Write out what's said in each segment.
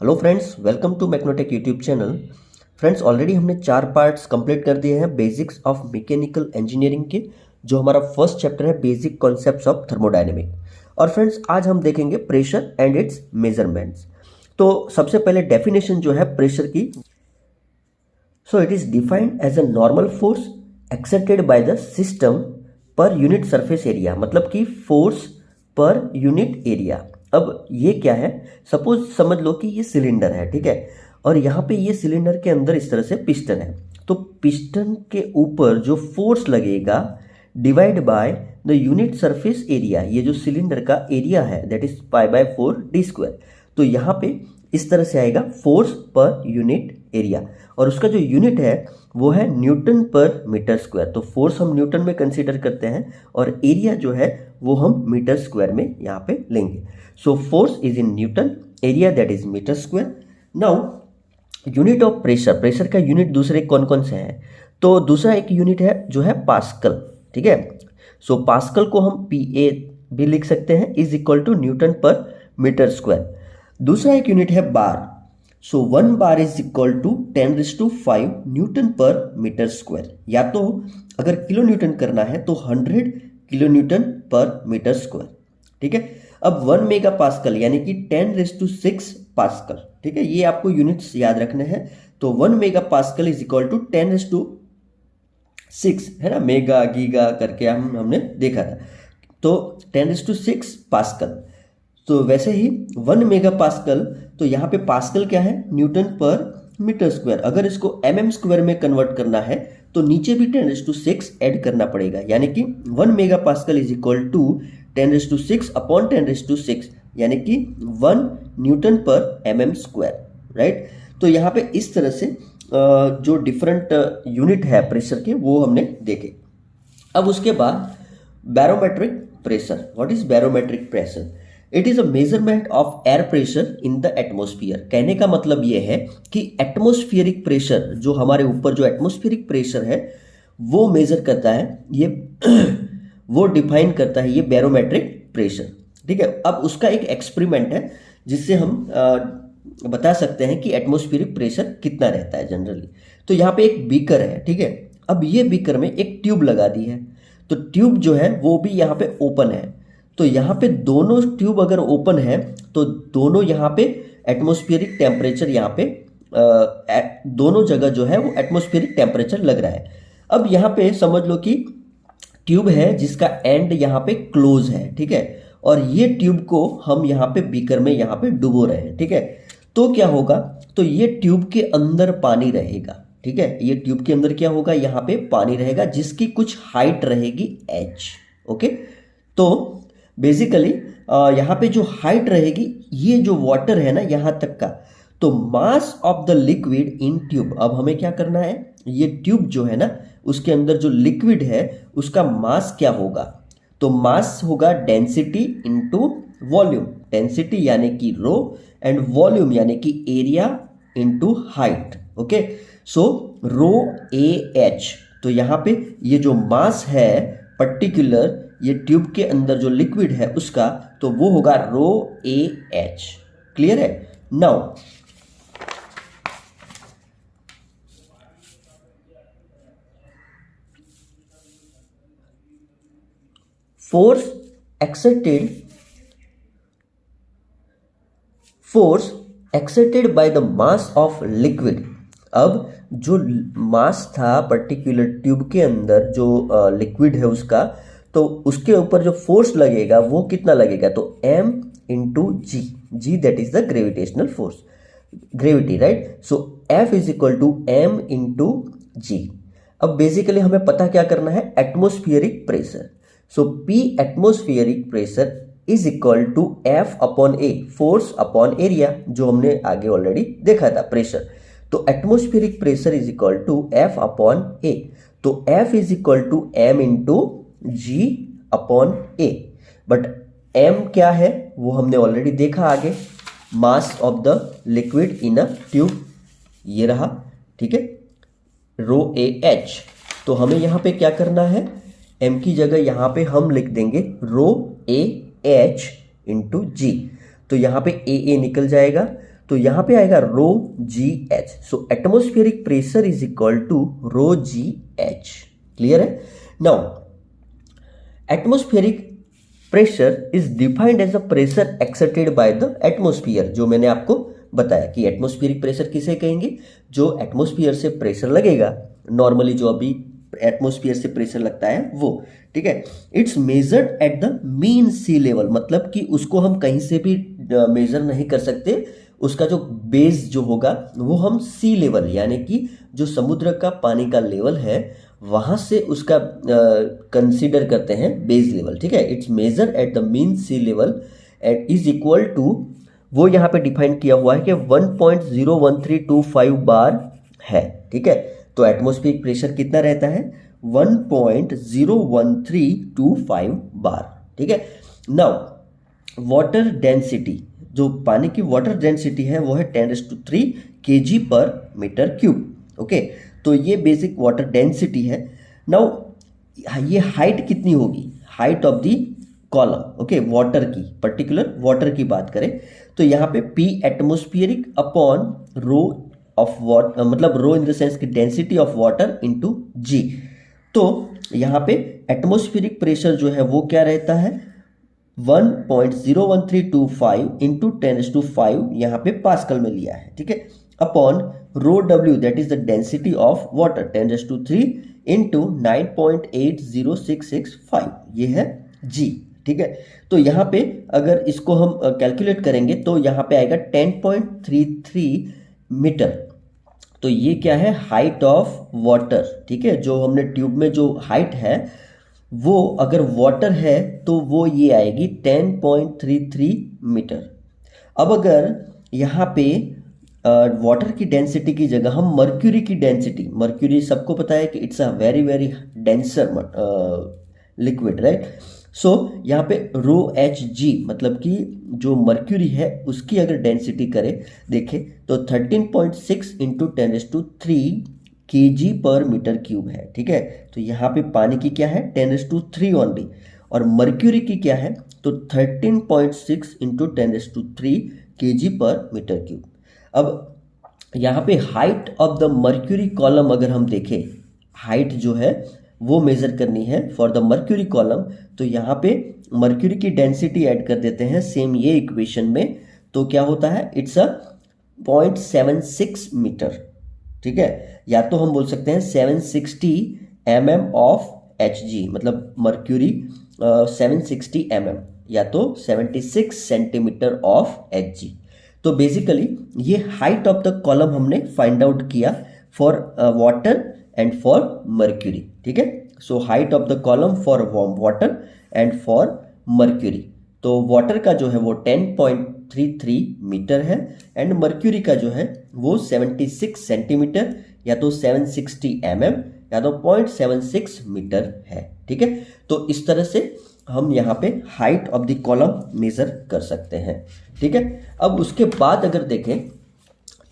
Hello friends, welcome to Magnotech YouTube channel. Friends, already हमने 4 parts complete कर दिए हैं बेसिक्स ऑफ मैकेनिकल इंजीनियरिंग के। जो हमारा फर्स्ट चैप्टर है बेसिक कॉन्सेप्ट्स ऑफ थर्मोडायनेमिक। और फ्रेंड्स, आज हम देखेंगे प्रेशर एंड इट्स मेजरमेंट्स। तो सबसे पहले डेफिनेशन जो है प्रेशर की, so it is defined as a normal force exerted by the system per unit surface area, मतलब कि फोर्स पर यूनिट एरिया। अब ये क्या है, सपोज समझ लो कि ये सिलेंडर है, ठीक है, और यहाँ पे ये सिलेंडर के अंदर इस तरह से पिस्टन है। तो पिस्टन के ऊपर जो फोर्स लगेगा divide by the unit surface area, ये जो सिलेंडर का एरिया है दैट इज π/4d²। तो यहाँ पे इस तरह से आएगा फोर्स पर यूनिट एरिया, और उसका जो यूनिट है वो है न्यूटन पर मीटर स्क्वायर। तो फोर्स हम न्यूटन में कंसीडर करते हैं और एरिया जो है वो हम मीटर स्क्वायर में यहाँ पे लेंगे। So force is in newton, area that is metre square. Now unit of pressure, pressure का यूनिट दूसरे कौन कौन से हैं? तो दूसरा एक यूनिट है जो है पास्कल, ठीक है। सो पास्कल को हम PA भी लिख सकते हैं, is equal to newton per metre square. दूसरा एक यूनिट है bar. So 1 bar is equal to 10⁵ newton per metre square. या तो अगर किलो न्यूटन करना है तो 100 kilo newton per metre square, ठीक है। अब 1 मेगा पास्कल यानी कि 10⁶ पास्कल, ठीक है, ये आपको यूनिट्स याद रखने हैं। तो 1 mega pascal is equal to 10⁶, है ना, मेगा गीगा करके हमने देखा था। तो 10⁶ पास्कल। तो वैसे ही 1 मेगा पास्कल, तो यहाँ पे पास्कल क्या है, न्यूटन पर मीटर स्क्वायर। अगर इसको mm स्क्वायर में कन्वर्ट करना है तो नीचे भी 10⁶ ऐड करना पड़ेगा, यानी कि 1 mega pascal is equal to 10⁶ upon 10⁶, यानी कि 1 न्यूटन पर mm स्क्वायर, राइट। तो यहाँ पे इस तरह से जो डिफरेंट यूनिट है प्रेशर के वो हमने देखे। अब उसके बाद barometric pressure. What is barometric pressure? It is a measurement of air pressure in the atmosphere. कहने का मतलब ये है कि एटमोस्फियरिक प्रेशर, जो हमारे ऊपर जो एटमोस्फियरिक प्रेशर है वो मेजर करता है ये वो डिफाइन करता है ये बैरोमेट्रिक प्रेशर, ठीक है। अब उसका एक एक्सपेरिमेंट है जिससे हम बता सकते हैं कि एटमोस्फियरिक प्रेशर कितना रहता है जनरली। तो यहाँ पे एक बीकर है, ठीक है। अब ये बीकर में एक ट्यूब लगा दी है, तो ट्यूब जो है वो भी यहाँ पे ओपन है। तो यहाँ पे दोनों ट्यूब अगर ओपन है तो दोनों यहाँ पे एटमोस्फियरिक टेम्परेचर, यहाँ पे दोनों जगह जो है वो एटमोस्फियरिक टेम्परेचर लग रहा है। अब यहाँ पे समझ लो कि ट्यूब है जिसका एंड यहाँ पे क्लोज है, ठीक है, और ये ट्यूब को हम यहाँ पे बीकर में यहाँ पे डुबो रहे हैं, ठीक है। तो क्या होगा, तो ये ट्यूब के अंदर पानी रहेगा, ठीक है। ये ट्यूब के अंदर क्या होगा, यहाँ पे पानी रहेगा जिसकी कुछ हाइट रहेगी h, ओके। तो बेसिकली यहाँ पे जो हाइट रहेगी, ये जो वाटर है ना यहाँ तक का, तो mass of the liquid in tube. अब हमें क्या करना है, ये ट्यूब जो है ना उसके अंदर जो लिक्विड है उसका मास क्या होगा, तो मास होगा डेंसिटी इनटू वॉल्यूम। डेंसिटी यानी कि रो एंड वॉल्यूम यानी कि एरिया इनटू हाइट, ओके। सो रो AH। तो यहाँ पे ये जो मास है पर्टिकुलर ये ट्यूब के अंदर जो लिक्विड है उसका, तो वो होगा रो AH। क्लियर है? Now force exerted by the mass of liquid. अब जो मास था पर्टिकुलर ट्यूब के अंदर जो लिक्विड है उसका, तो उसके ऊपर जो फोर्स लगेगा वो कितना लगेगा, तो m into g that is the gravitational force, gravity, right. So F is equal to m into g. अब बेसिकली हमें पता क्या करना है, atmospheric pressure. So P atmospheric pressure is equal to F upon A, force upon area, जो हमने आगे already देखा था प्रेशर। तो atmospheric pressure is equal to F upon A। तो F is equal to m into G upon A। But m क्या है वो हमने ऑलरेडी देखा आगे, mass of the liquid in a tube, ये रहा, ठीक है, रो AH। तो हमें यहाँ पे क्या करना है, m की जगह यहाँ पे हम लिख देंगे रो AH इंटू जी। तो यहाँ पे ए निकल जाएगा, तो यहाँ पे आएगा rho g h. So atmospheric pressure is equal to rho g h. Clear है? Now atmospheric pressure is defined as a pressure exerted by the atmosphere. जो मैंने आपको बताया कि एटमोस्फेरिक प्रेशर किसे कहेंगे, जो एटमोस्फियर से प्रेशर लगेगा, नॉर्मली जो अभी एटमोस्फियर से प्रेशर लगता है वो, ठीक है। It's measured at the mean sea level, मतलब कि उसको हम कहीं से भी मेजर नहीं कर सकते, उसका जो बेस जो होगा वो हम सी लेवल यानी कि जो समुद्र का पानी का लेवल है वहां से उसका कंसीडर करते हैं बेस लेवल, ठीक है। It's measure at the mean sea level at is equal to, वो यहाँ पे डिफाइन किया हुआ है कि 1.01325 बार है, ठीक है। तो एटमॉस्फेरिक प्रेशर कितना रहता है? 1.01325 बार, ठीक है। नाउ वाटर डेंसिटी, जो पानी की वाटर डेंसिटी है वो है 10⁻³ kg पर मीटर क्यूब, ओके। तो ये बेसिक वाटर डेंसिटी है। नाउ ये हाइट कितनी होगी? Height of the column, okay, water की, पर्टिकुलर वाटर की बात करें तो यहाँ पे P atmospheric upon rho of water, मतलब रो इन द सेंस की density of water into G। तो यहाँ पे एटमोस्फियरिक प्रेशर जो है वो क्या रहता है? 1.01325 इंटू 10⁵ यहाँ पे पास्कल में लिया है, ठीक है, upon rho W that is the density of water 10⁻³ into 9.80665, ये है G, ठीक है। तो यहाँ पे अगर इसको हम कैलकुलेट करेंगे तो यहाँ पे आएगा 10.33 मीटर। तो ये क्या है? हाइट ऑफ वाटर, ठीक है। जो हमने ट्यूब में जो हाइट है वो अगर वाटर है तो वो ये आएगी 10.33 मीटर। अब अगर यहाँ पे वाटर की डेंसिटी की जगह हम मर्क्यूरी की डेंसिटी, मर्क्यूरी सबको पता है कि it's a very very denser liquid, right. So यहाँ पे रो एच जी, मतलब कि जो मर्क्यूरी है उसकी अगर डेंसिटी करें देखें तो 13.6 इंटू 10⁻³ kg पर मीटर क्यूब है, ठीक है। तो यहाँ पे पानी की क्या है? 10⁻³ ओनली, और मर्क्यूरी की क्या है? तो 13.6 इंटू 10⁻³ kg पर मीटर क्यूब। अब यहाँ पे height of the mercury column अगर हम देखें, हाइट जो है वो मेजर करनी है फॉर द मर्क्यूरी कॉलम, तो यहाँ पे मर्क्यूरी की डेंसिटी ऐड कर देते हैं सेम ये इक्वेशन में, तो क्या होता है? इट्स अ 0.76 मीटर, ठीक है। या तो हम बोल सकते हैं 760 mm ऑफ Hg, मतलब मर्क्यूरी 760 mm, या तो 76 सेंटीमीटर ऑफ Hg। तो बेसिकली ये हाइट ऑफ द कॉलम हमने फाइंड आउट किया for water and for mercury, ठीक है। So height of the column for water and for mercury, तो वाटर का जो है वो 10.33 मीटर है एंड मर्क्यूरी का जो है वो 76 सेंटीमीटर, या तो 760 mm, या तो 0.76 मीटर है, ठीक है। तो इस तरह से हम यहाँ पे height of the column measure कर सकते हैं, ठीक है। अब उसके बाद अगर देखें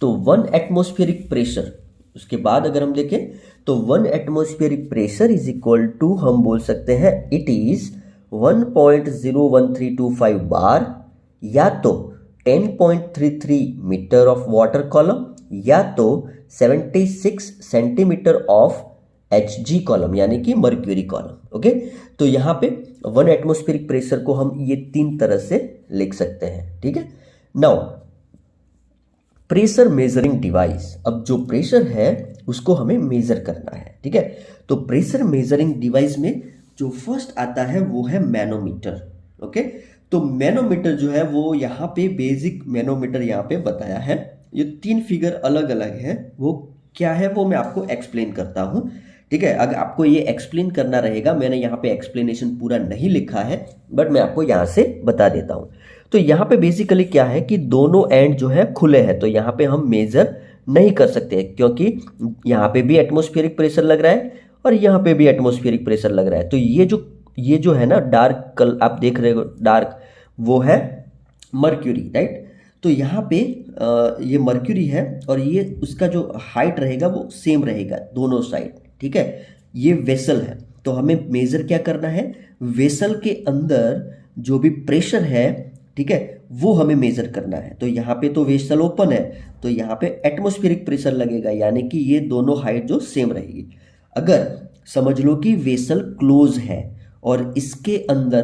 तो 1 एटमॉस्फेरिक प्रेशर, उसके बाद अगर हम देखें तो 1 atmospheric pressure is equal to, हम बोल सकते हैं इट इज 1.01325 बार, या तो 10.33 मीटर ऑफ वाटर कॉलम, या तो 76 सेंटीमीटर ऑफ Hg कॉलम यानी कि मर्क्यूरी कॉलम, ओके। तो यहाँ पे 1 एटमॉस्फेरिक प्रेशर को हम ये 3 तरह से लिख सकते हैं, ठीक है। नाउ प्रेशर मेजरिंग डिवाइस, अब जो प्रेशर है उसको हमें मेजर करना है, ठीक है। तो प्रेशर मेजरिंग डिवाइस में जो फर्स्ट आता है वो है मैनोमीटर, ओके। तो मैनोमीटर जो है वो यहाँ पे बेसिक मैनोमीटर यहाँ पे बताया है, ये 3 फिगर अलग अलग है, वो क्या है वो मैं आपको एक्सप्लेन करता हूँ, ठीक है। अगर आपको ये एक्सप्लेन करना रहेगा, मैंने यहाँ पे एक्सप्लेनेशन पूरा नहीं लिखा है बट मैं आपको यहाँ से बता देता हूँ। तो यहाँ पे बेसिकली क्या है कि दोनों एंड जो है खुले हैं, तो यहाँ पे हम मेजर नहीं कर सकते क्योंकि यहाँ पे भी एटमॉस्फेरिक प्रेशर लग रहा है और यहाँ पे भी एटमॉस्फेरिक प्रेशर लग रहा है। तो ये जो है ना डार्क कलर आप देख रहे हो डार्क, वो है मर्क्यूरी, राइट। तो यहाँ पे ये मर्क्यूरी है और ये उसका जो हाइट रहेगा वो सेम रहेगा दोनों साइड, ठीक है। ये वेसल है, तो हमें मेजर क्या करना है? वेसल के अंदर जो भी प्रेशर है, ठीक है, वो हमें मेजर करना है। तो यहाँ पे तो वेसल ओपन है, तो यहाँ पे एटमॉस्फेरिक प्रेशर लगेगा, यानी कि ये दोनों हाइट जो सेम रहेगी। अगर समझ लो कि वेसल क्लोज है और इसके अंदर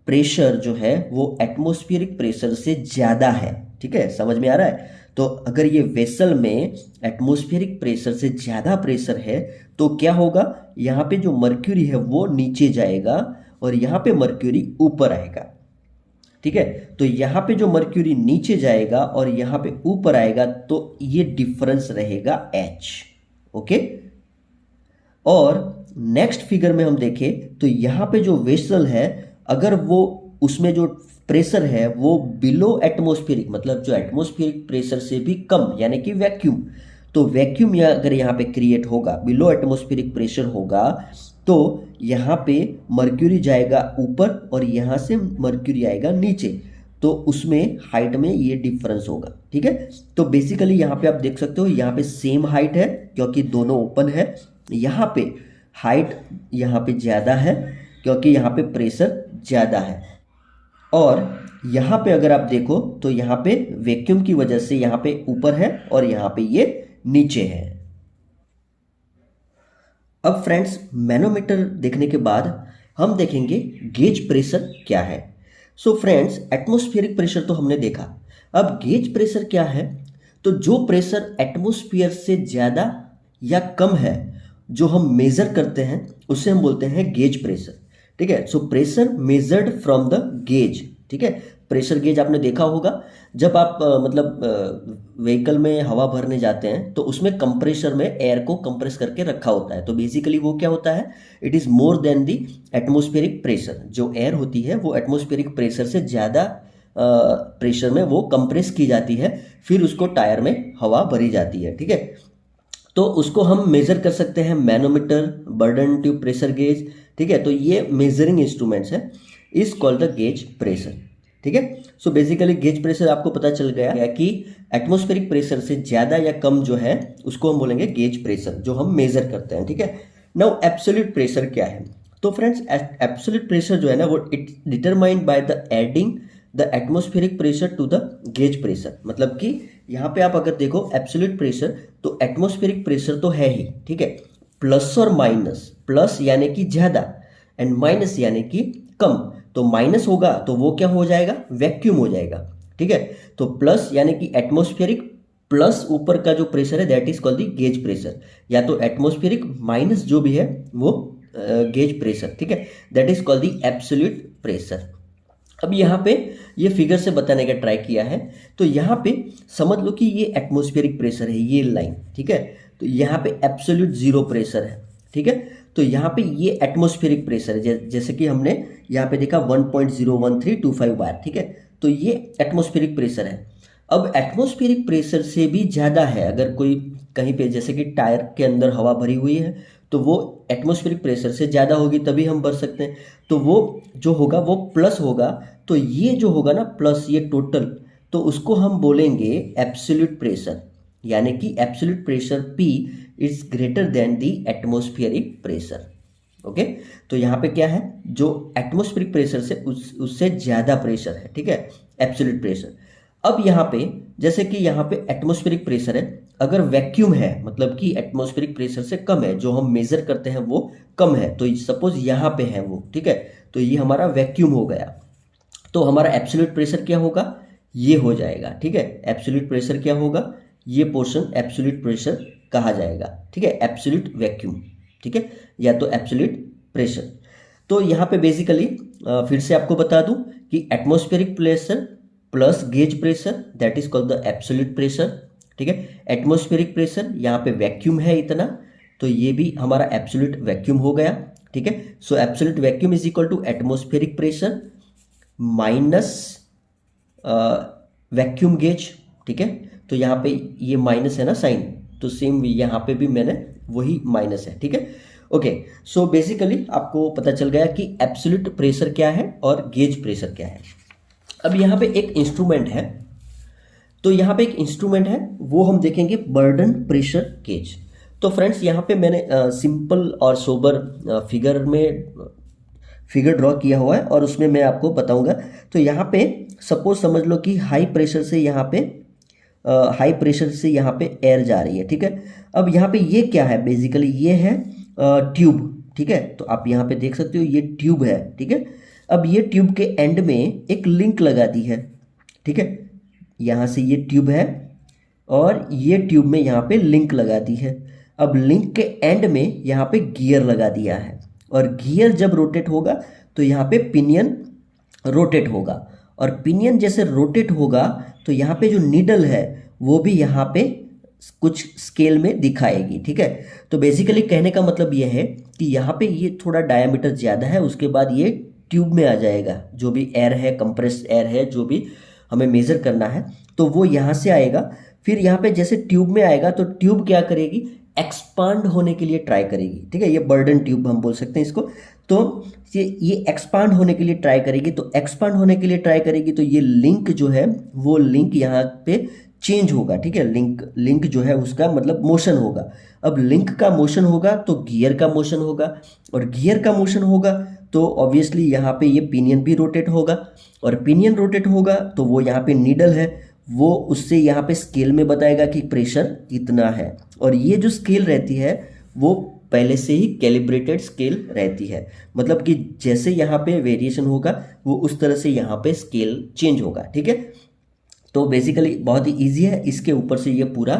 प्रेशर जो है वो एटमॉस्फेरिक प्रेशर से ज़्यादा है, ठीक है, समझ में आ रहा है। तो अगर ये वेसल में एटमॉस्फेरिक प्रेशर से ज़्यादा प्रेशर है तो क्या होगा, यहाँ पे जो मर्क्यूरी है वो नीचे जाएगा और यहाँ पे मर्क्यूरी ऊपर आएगा, ठीक है। तो यहाँ पे जो मर्क्यूरी नीचे जाएगा और यहाँ पे ऊपर आएगा तो ये डिफरेंस रहेगा H, ओके। और नेक्स्ट फिगर में हम देखें तो यहाँ पे जो वेसल है, अगर वो उसमें जो प्रेशर है वो बिलो एटमॉस्फेरिक, मतलब जो एटमॉस्फेरिक प्रेशर से भी कम, यानी कि वैक्यूम, तो वैक्यूम या अगर यहाँ पे क्रिएट होगा, बिलो एटमॉस्फेरिक प्रेशर होगा, तो यहाँ पे मर्क्यूरी जाएगा ऊपर और यहाँ से मर्क्यूरी आएगा नीचे, तो उसमें हाइट में ये डिफरेंस होगा, ठीक है। तो बेसिकली यहाँ पे आप देख सकते हो, यहाँ पे सेम हाइट है क्योंकि दोनों ओपन है। यहाँ पे हाइट यहाँ पे ज़्यादा है क्योंकि यहाँ पे प्रेशर ज़्यादा है। और यहाँ पे अगर आप देखो तो यहाँ पे वैक्यूम की वजह से यहाँ पे ऊपर है और यहाँ पे ये नीचे है। अब फ्रेंड्स, मैनोमीटर देखने के बाद हम देखेंगे गेज प्रेशर क्या है। सो फ्रेंड्स, एटमॉस्फेरिक प्रेशर तो हमने देखा, अब गेज प्रेशर क्या है। तो जो प्रेशर एटमॉस्फेयर से ज़्यादा या कम है जो हम मेजर करते हैं उसे हम बोलते हैं गेज प्रेशर, ठीक है। So pressure measured from the gauge, ठीक है। प्रेशर गेज आपने देखा होगा, जब आप व्हीकल में हवा भरने जाते हैं तो उसमें कंप्रेसर में एयर को कंप्रेस करके रखा होता है। तो बेसिकली वो क्या होता है, it is more than the atmospheric pressure. जो एयर होती है वो एटमॉस्फेरिक प्रेशर से ज़्यादा प्रेशर में वो कंप्रेस की जाती है, फिर उसको टायर में हवा भरी जाती है, ठीक है। तो उसको हम मेजर कर सकते हैं manometer, burden tube pressure gauge, ठीक है। तो ये मेजरिंग इंस्ट्रूमेंट्स है, is called the gauge pressure, ठीक है। सो बेसिकली गेज प्रेशर आपको पता चल गया कि एटमॉस्फेरिक प्रेशर से ज़्यादा या कम जो है उसको हम बोलेंगे गेज प्रेशर, जो हम मेजर करते हैं, ठीक है। नाउ एब्सोल्यूट प्रेशर क्या है। तो फ्रेंड्स, एब्सोल्यूट प्रेशर जो है ना वो it determined by the adding the atmospheric pressure to the gauge pressure. मतलब कि यहाँ पे आप अगर देखो एब्सोल्यूट प्रेशर, तो एटमॉस्फेरिक प्रेशर तो है ही, ठीक है, प्लस और माइनस, प्लस यानी कि ज़्यादा एंड माइनस यानी कि कम। तो माइनस होगा तो वो क्या हो जाएगा, वैक्यूम हो जाएगा, ठीक है। तो प्लस यानी कि एटमॉस्फेरिक प्लस ऊपर का जो प्रेशर है that is called the gauge pressure, या तो एटमॉस्फेरिक माइनस जो भी है वो गेज प्रेशर, ठीक है, that is called the absolute pressure. अब यहाँ पे ये फिगर से बताने का ट्राई किया है, तो यहाँ पे समझ लो कि ये एटमॉस्फेरिक प्रेशर है, ये लाइन, ठीक है। तो यहाँ पे एब्सोल्यूट जीरो प्रेशर है, ठीक है। तो यहाँ पे ये एटमॉस्फेरिक प्रेशर है, जैसे कि हमने यहाँ पे देखा 1.01325 बार, ठीक है। तो ये एटमॉस्फेरिक प्रेशर है। अब एटमॉस्फेरिक प्रेशर से भी ज़्यादा है, अगर कोई कहीं पे जैसे कि टायर के अंदर हवा भरी हुई है तो वो एटमॉस्फेरिक प्रेशर से ज़्यादा होगी तभी हम भर सकते हैं, तो वो जो होगा वो प्लस होगा। तो ये जो होगा ना प्लस, ये टोटल, तो उसको हम बोलेंगे एब्सोल्यूट प्रेशर, यानी कि absolute pressure P is greater than the atmospheric pressure, okay. तो यहाँ पे क्या है, जो एटमॉस्फेरिक प्रेशर से उससे ज़्यादा प्रेशर है, ठीक है, एब्सोल्यूट प्रेशर। अब यहाँ पे जैसे कि यहाँ पे एटमॉस्फेरिक प्रेशर है, अगर वैक्यूम है मतलब कि एटमॉस्फेरिक प्रेशर से कम है, जो हम मेजर करते हैं वो कम है, तो सपोज यहाँ पे है वो, ठीक है, तो ये हमारा वैक्यूम हो गया। तो हमारा एब्सोल्यूट प्रेशर क्या होगा, ये हो जाएगा, ठीक है। एब्सोल्यूट प्रेशर क्या होगा, ये पोर्शन एब्सोल्यूट प्रेशर कहा जाएगा, ठीक है, एब्सोल्यूट वैक्यूम, ठीक है, या तो एब्सोल्यूट प्रेशर। तो यहाँ पे बेसिकली फिर से आपको बता दूं कि atmospheric pressure plus gauge pressure that is called the absolute pressure, ठीक है। एटमॉस्फेरिक प्रेशर, यहाँ पे वैक्यूम है इतना, तो ये भी हमारा एब्सोल्यूट वैक्यूम हो गया, ठीक है। So absolute vacuum is equal to atmospheric pressure minus vacuum gauge, ठीक है। तो यहाँ पे ये माइनस है ना साइन, तो सेम यहाँ पे भी मैंने वही माइनस है, ठीक है, ओके। सो बेसिकली आपको पता चल गया कि एब्सोल्यूट प्रेशर क्या है और गेज प्रेशर क्या है। अब यहाँ पे एक इंस्ट्रूमेंट है, तो यहाँ पे एक इंस्ट्रूमेंट है वो हम देखेंगे बर्डन प्रेशर गेज। तो फ्रेंड्स, यहाँ पे मैंने सिंपल और सोबर फिगर में फिगर ड्रॉ किया हुआ है और उसमें मैं आपको बताऊंगा। तो यहाँ पे सपोज समझ लो कि हाई प्रेशर से यहाँ पे एयर जा रही है, ठीक है। अब यहाँ पे ये क्या है, बेसिकली ये है ट्यूब, ठीक है। तो आप यहाँ पे देख सकते हो ये ट्यूब है, ठीक है। अब ये ट्यूब के एंड में एक लिंक लगा दी है, ठीक है। यहाँ से ये ट्यूब है और ये ट्यूब में यहाँ पे लिंक लगा दी है। अब लिंक के एंड में यहाँ पे गियर लगा दिया है और गियर जब रोटेट होगा तो यहाँ पे पिनियन रोटेट होगा और पिनियन जैसे रोटेट होगा तो यहाँ पे जो नीडल है वो भी यहाँ पे कुछ स्केल में दिखाएगी, ठीक है। तो बेसिकली कहने का मतलब ये है कि यहाँ पे ये थोड़ा डायमीटर ज़्यादा है, उसके बाद ये ट्यूब में आ जाएगा, जो भी एयर है, कंप्रेस्ड एयर है, जो भी हमें मेज़र करना है तो वो यहाँ से आएगा। फिर यहाँ पे जैसे ट्यूब में आएगा तो ट्यूब क्या करेगी, एक्सपांड होने के लिए ट्राई करेगी, ठीक है। ये बर्डन ट्यूब हम बोल सकते हैं इसको। तो ये एक्सपांड होने के लिए ट्राई करेगी, तो एक्सपांड होने के लिए ट्राई करेगी तो ये लिंक जो है वो लिंक यहाँ पे चेंज होगा, ठीक है। लिंक जो है उसका मतलब मोशन होगा। अब लिंक का मोशन होगा तो गियर का मोशन होगा और गियर का मोशन होगा तो ऑब्वियसली यहाँ पे ये पिनियन भी रोटेट होगा और पिनियन रोटेट होगा तो वो यहाँ पे नीडल है, वो उससे यहाँ पे स्केल में बताएगा कि प्रेशर कितना है। और ये जो स्केल रहती है वो पहले से ही कैलिब्रेटेड स्केल रहती है, मतलब कि जैसे यहाँ पे वेरिएशन होगा वो उस तरह से यहाँ पे स्केल चेंज होगा, ठीक है। तो बेसिकली बहुत ही ईजी है, इसके ऊपर से ये पूरा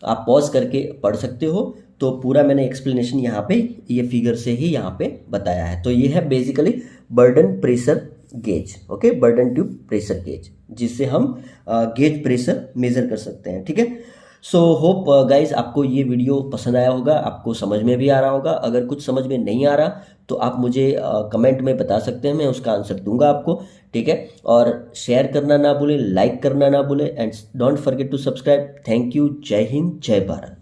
आप पॉज करके पढ़ सकते हो। तो पूरा मैंने एक्सप्लेनेशन यहाँ पे ये फिगर से ही यहाँ पे बताया है। तो ये है basically burden pressure gauge, okay, burden tube pressure gauge, जिससे हम गेज प्रेशर मेजर कर सकते हैं, ठीक है। सो होप गाइज आपको ये वीडियो पसंद आया होगा, आपको समझ में भी आ रहा होगा। अगर कुछ समझ में नहीं आ रहा तो आप मुझे कमेंट में बता सकते हैं, मैं उसका आंसर दूंगा आपको, ठीक है। और शेयर करना ना भूलें, लाइक करना ना भूलें and don't forget to subscribe. Thank you, जय हिंद, जय भारत।